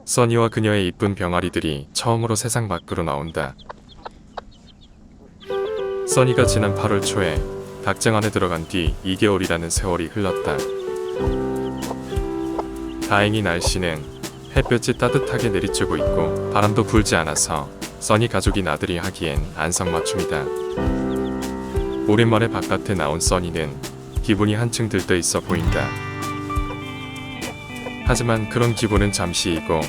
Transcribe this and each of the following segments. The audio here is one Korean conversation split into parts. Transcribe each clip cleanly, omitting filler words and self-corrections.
써니와 그녀의 이쁜 병아리들이 처음으로 세상 밖으로 나온다. 써니가 지난 8월 초에 닭장 안에 들어간 뒤 2개월이라는 세월이 흘렀다. 다행히 날씨는 햇볕이 따뜻하게 내리쬐고 있고 바람도 불지 않아서 써니 가족이 나들이 하기엔 안성맞춤이다. 오랜만에 바깥에 나온 써니는 기분이 한층 들떠 있어 보인다. 하지만 그런 기분은 잠시이고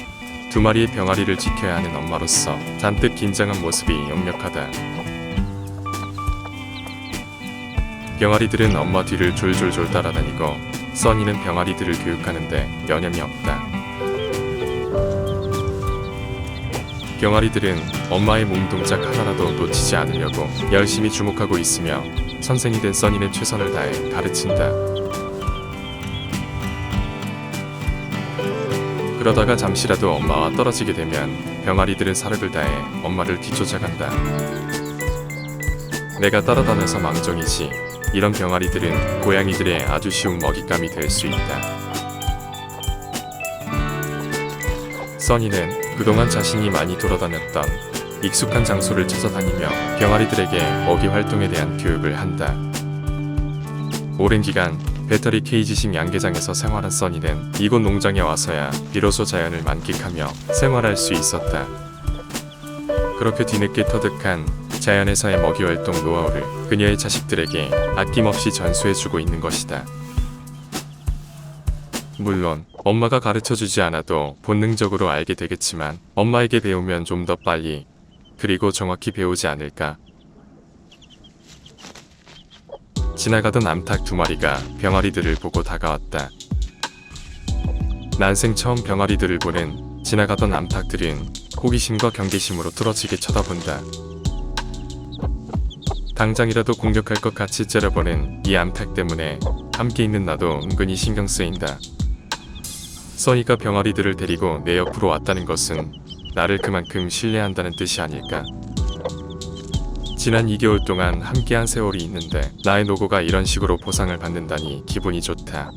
두 마리의 병아리를 지켜야 하는 엄마로서 잔뜩 긴장한 모습이 역력하다. 병아리들은 엄마 뒤를 졸졸졸 따라다니고 써니는 병아리들을 교육하는데 여념이 없다. 병아리들은 엄마의 몸동작 하나라도 놓치지 않으려고 열심히 주목하고 있으며 선생이 된 써니는 최선을 다해 가르친다. 그러다가 잠시라도 엄마와 떨어지게 되면 병아리들은 사력을 다해 엄마를 뒤쫓아간다. 내가 따라다녀서 망정이지 이런 병아리들은 고양이들의 아주 쉬운 먹잇감이 될 수 있다. 써니는 그동안 자신이 많이 돌아다녔던 익숙한 장소를 찾아다니며 병아리들에게 먹이 활동에 대한 교육을 한다. 오랜 기간 배터리 케이지식 양계장에서 생활한 써니는 이곳 농장에 와서야 비로소 자연을 만끽하며 생활할 수 있었다. 그렇게 뒤늦게 터득한 자연에서의 먹이 활동 노하우를 그녀의 자식들에게 아낌없이 전수해주고 있는 것이다. 물론 엄마가 가르쳐주지 않아도 본능적으로 알게 되겠지만 엄마에게 배우면 좀 더 빨리 그리고 정확히 배우지 않을까. 지나가던 암탉 두 마리가 병아리들을 보고 다가왔다. 난생 처음 병아리들을 보는 지나가던 암탉들은 호기심과 경계심으로 뚫어지게 쳐다본다. 당장이라도 공격할 것 같이 째려보는 이 암탉 때문에 함께 있는 나도 은근히 신경 쓰인다. 써니가 병아리들을 데리고 내 옆으로 왔다는 것은 나를 그만큼 신뢰한다는 뜻이 아닐까. 지난 2개월 동안 함께한 세월이 있는데 나의 노고가 이런 식으로 보상을 받는다니 기분이 좋다.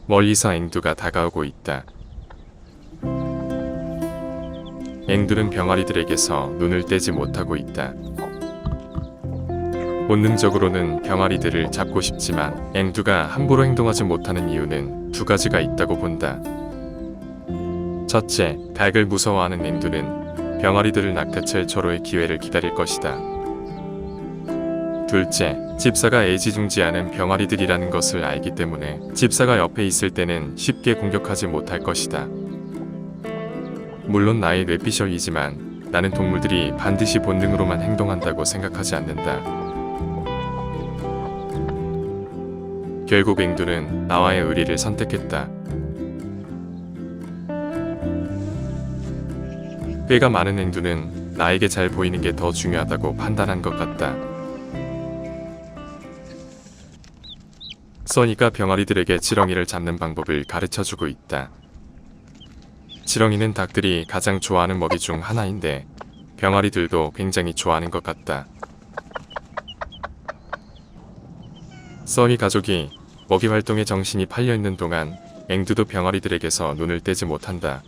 멀리서 앵두가 다가오고 있다. 앵두는 병아리들에게서 눈을 떼지 못하고 있다. 본능적으로는 병아리들을 잡고 싶지만 앵두가 함부로 행동하지 못하는 이유는 두 가지가 있다고 본다. 첫째, 닭을 무서워하는 앵두는 병아리들을 낚아챌 절호의 기회를 기다릴 것이다. 둘째, 집사가 애지중지하는 병아리들이라는 것을 알기 때문에 집사가 옆에 있을 때는 쉽게 공격하지 못할 것이다. 물론 나의 뇌피셜이지만 나는 동물들이 반드시 본능으로만 행동한다고 생각하지 않는다. 결국 앵두는 나와의 의리를 선택했다. 꾀가 많은 앵두는 나에게 잘 보이는 게 더 중요하다고 판단한 것 같다. 써니가 병아리들에게 지렁이를 잡는 방법을 가르쳐주고 있다. 지렁이는 닭들이 가장 좋아하는 먹이 중 하나인데 병아리들도 굉장히 좋아하는 것 같다. 써니 가족이 먹이 활동에 정신이 팔려있는 동안 앵두도 병아리들에게서 눈을 떼지 못한다.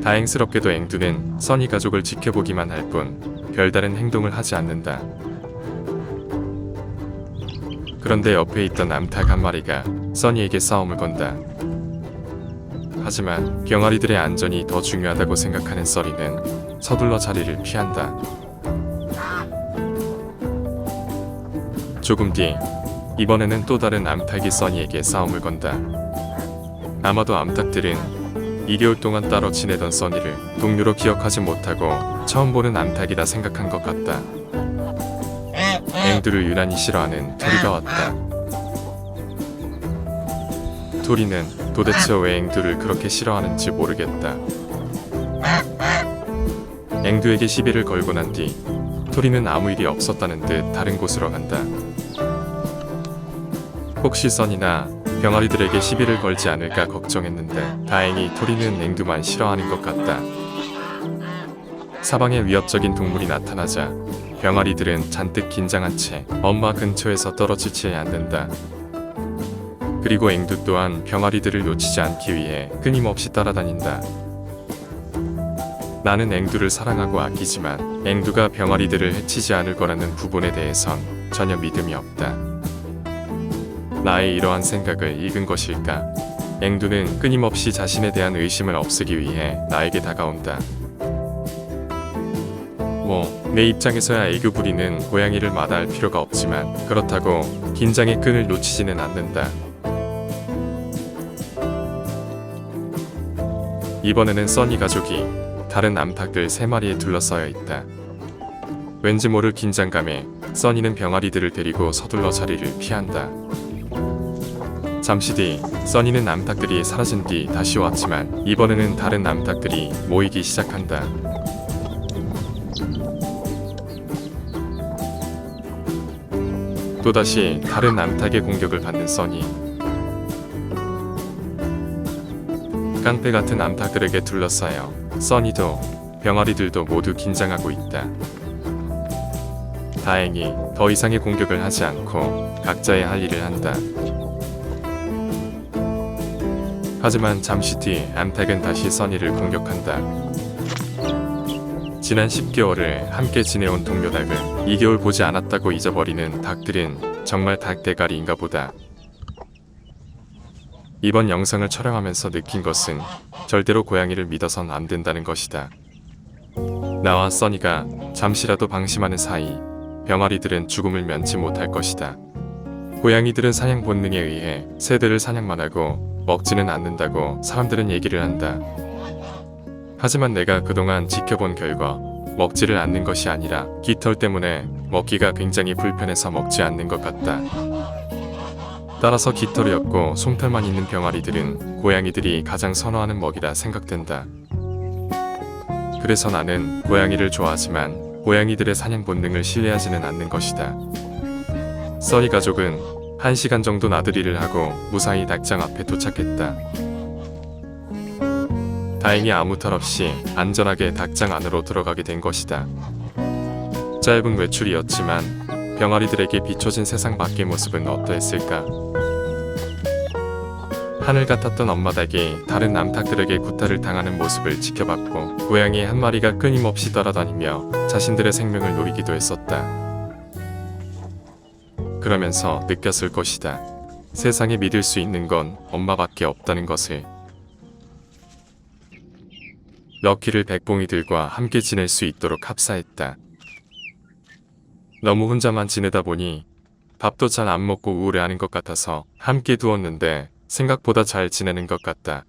다행스럽게도 앵두는 써니 가족을 지켜보기만 할 뿐 별다른 행동을 하지 않는다. 그런데 옆에 있던 암탉 한 마리가 써니에게 싸움을 건다. 하지만 병아리들의 안전이 더 중요하다고 생각하는 써니는 서둘러 자리를 피한다. 조금 뒤 이번에는 또 다른 암탉이 써니에게 싸움을 건다. 아마도 암탉들은 2개월 동안 따로 지내던 써니를 동료로 기억하지 못하고 처음 보는 암탉이라 생각한 것 같다. 앵두를 유난히 싫어하는 토리가 왔다. 토리는 도대체 왜 앵두를 그렇게 싫어하는지 모르겠다. 앵두에게 시비를 걸고 난 뒤 토리는 아무 일이 없었다는 듯 다른 곳으로 간다. 혹시 써니나 병아리들에게 시비를 걸지 않을까 걱정했는데 다행히 토리는 앵두만 싫어하는 것 같다. 사방에 위협적인 동물이 나타나자 병아리들은 잔뜩 긴장한 채 엄마 근처에서 떨어지지 않는다. 그리고 앵두 또한 병아리들을 놓치지 않기 위해 끊임없이 따라다닌다. 나는 앵두를 사랑하고 아끼지만 앵두가 병아리들을 해치지 않을 거라는 부분에 대해선 전혀 믿음이 없다. 나의 이러한 생각을 읽은 것일까? 앵두는 끊임없이 자신에 대한 의심을 없애기 위해 나에게 다가온다. 내 입장에서야 애교 부리는 고양이를 마다할 필요가 없지만 그렇다고 긴장의 끈을 놓치지는 않는다. 이번에는 써니 가족이 다른 암탉들 3마리에 둘러싸여 있다. 왠지 모를 긴장감에 써니는 병아리들을 데리고 서둘러 자리를 피한다. 잠시 뒤 써니는 암탉들이 사라진 뒤 다시 왔지만 이번에는 다른 암탉들이 모이기 시작한다. 또다시 다른 암탉의 공격을 받는 써니. 깡패 같은 암탉들에게 둘러싸여 써니도 병아리들도 모두 긴장하고 있다. 다행히 더 이상의 공격을 하지 않고 각자의 할 일을 한다. 하지만 잠시 뒤 암탉은 다시 써니를 공격한다. 지난 10개월을 함께 지내온 동료 닭을 2개월 보지 않았다고 잊어버리는 닭들은 정말 닭 대가리인가 보다. 이번 영상을 촬영하면서 느낀 것은 절대로 고양이를 믿어선 안 된다는 것이다. 나와 써니가 잠시라도 방심하는 사이 병아리들은 죽음을 면치 못할 것이다. 고양이들은 사냥 본능에 의해 새들을 사냥만 하고 먹지는 않는다고 사람들은 얘기를 한다. 하지만 내가 그동안 지켜본 결과 먹지를 않는 것이 아니라 깃털 때문에 먹기가 굉장히 불편해서 먹지 않는 것 같다. 따라서 깃털이 없고 솜털만 있는 병아리들은 고양이들이 가장 선호하는 먹이라 생각된다. 그래서 나는 고양이를 좋아하지만 고양이들의 사냥 본능을 신뢰하지는 않는 것이다. 써니 가족은 1시간 정도 나들이를 하고 무사히 닭장 앞에 도착했다. 다행히 아무 탈 없이 안전하게 닭장 안으로 들어가게 된 것이다. 짧은 외출이었지만 병아리들에게 비춰진 세상 밖의 모습은 어떠했을까? 하늘 같았던 엄마 닭이 다른 암탉들에게 구타를 당하는 모습을 지켜봤고 고양이 한 마리가 끊임없이 따라다니며 자신들의 생명을 노리기도 했었다. 그러면서 느꼈을 것이다. 세상에 믿을 수 있는 건 엄마밖에 없다는 것을. 럭키를 백봉이들과 함께 지낼 수 있도록 합사했다. 너무 혼자만 지내다 보니 밥도 잘 안 먹고 우울해하는 것 같아서 함께 두었는데 생각보다 잘 지내는 것 같다.